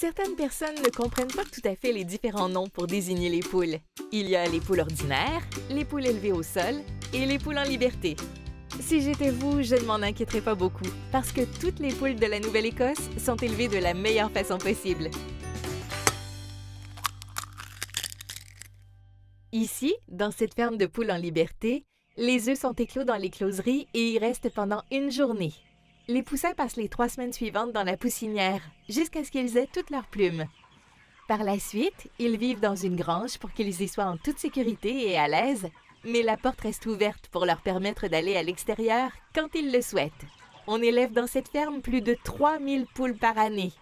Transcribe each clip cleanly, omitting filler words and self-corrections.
Certaines personnes ne comprennent pas tout à fait les différents noms pour désigner les poules. Il y a les poules ordinaires, les poules élevées au sol et les poules en liberté. Si j'étais vous, je ne m'en inquiéterais pas beaucoup, parce que toutes les poules de la Nouvelle-Écosse sont élevées de la meilleure façon possible. Ici, dans cette ferme de poules en liberté, les œufs sont éclos dans l'écloserie et y restent pendant une journée. Les poussins passent les 3 semaines suivantes dans la poussinière, jusqu'à ce qu'ils aient toutes leurs plumes. Par la suite, ils vivent dans une grange pour qu'ils y soient en toute sécurité et à l'aise, mais la porte reste ouverte pour leur permettre d'aller à l'extérieur quand ils le souhaitent. On élève dans cette ferme plus de 3000 poules par année.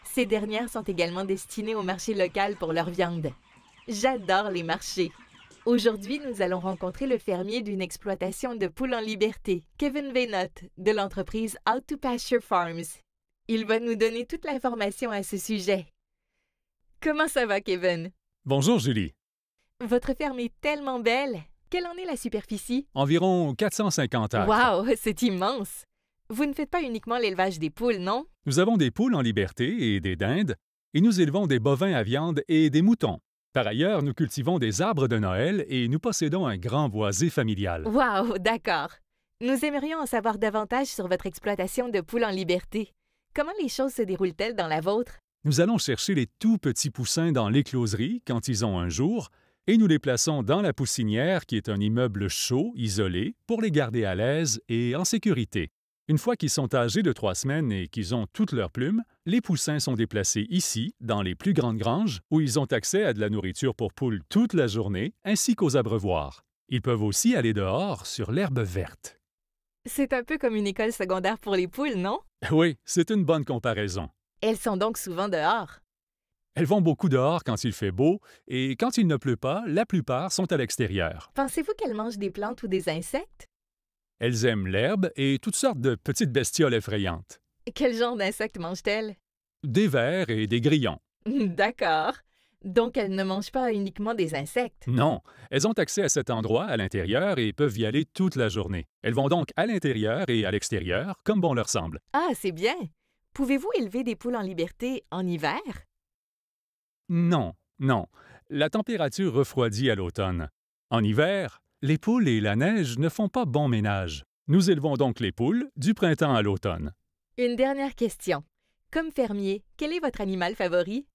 Ces dernières sont également destinées au marché local pour leur viande. J'adore les marchés. Aujourd'hui, nous allons rencontrer le fermier d'une exploitation de poules en liberté, Kevin Vaynot, de l'entreprise Out to Pasture Farms. Il va nous donner toute l'information à ce sujet. Comment ça va, Kevin? Bonjour, Julie. Votre ferme est tellement belle. Quelle en est la superficie? Environ 450 acres. Wow, c'est immense! Vous ne faites pas uniquement l'élevage des poules, non? Nous avons des poules en liberté et des dindes, et nous élevons des bovins à viande et des moutons. Par ailleurs, nous cultivons des arbres de Noël et nous possédons un grand boisé familial. Wow, d'accord. Nous aimerions en savoir davantage sur votre exploitation de poules en liberté. Comment les choses se déroulent-elles dans la vôtre? Nous allons chercher les tout petits poussins dans l'écloserie quand ils ont un jour, et nous les plaçons dans la poussinière, qui est un immeuble chaud, isolé, pour les garder à l'aise et en sécurité. Une fois qu'ils sont âgés de 3 semaines et qu'ils ont toutes leurs plumes, les poussins sont déplacés ici, dans les plus grandes granges, où ils ont accès à de la nourriture pour poules toute la journée, ainsi qu'aux abreuvoirs. Ils peuvent aussi aller dehors, sur l'herbe verte. C'est un peu comme une école secondaire pour les poules, non? Oui, c'est une bonne comparaison. Elles sont donc souvent dehors. Elles vont beaucoup dehors quand il fait beau, et quand il ne pleut pas, la plupart sont à l'extérieur. Pensez-vous qu'elles mangent des plantes ou des insectes? Elles aiment l'herbe et toutes sortes de petites bestioles effrayantes. Quel genre d'insectes mangent-elles? Des vers et des grillons. D'accord. Donc, elles ne mangent pas uniquement des insectes. Non, elles ont accès à cet endroit à l'intérieur et peuvent y aller toute la journée. Elles vont donc à l'intérieur et à l'extérieur, comme bon leur semble. Ah, c'est bien. Pouvez-vous élever des poules en liberté en hiver? Non, non. La température refroidit à l'automne. En hiver, les poules et la neige ne font pas bon ménage. Nous élevons donc les poules du printemps à l'automne. Une dernière question. Comme fermier, quel est votre animal favori?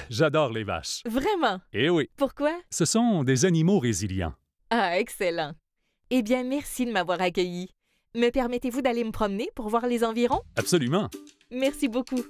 J'adore les vaches. Vraiment? Eh oui, Pourquoi? ce sont des animaux résilients. Ah, excellent. Eh bien, merci de m'avoir accueilli. Me permettez-vous d'aller me promener pour voir les environs? Absolument. Merci beaucoup.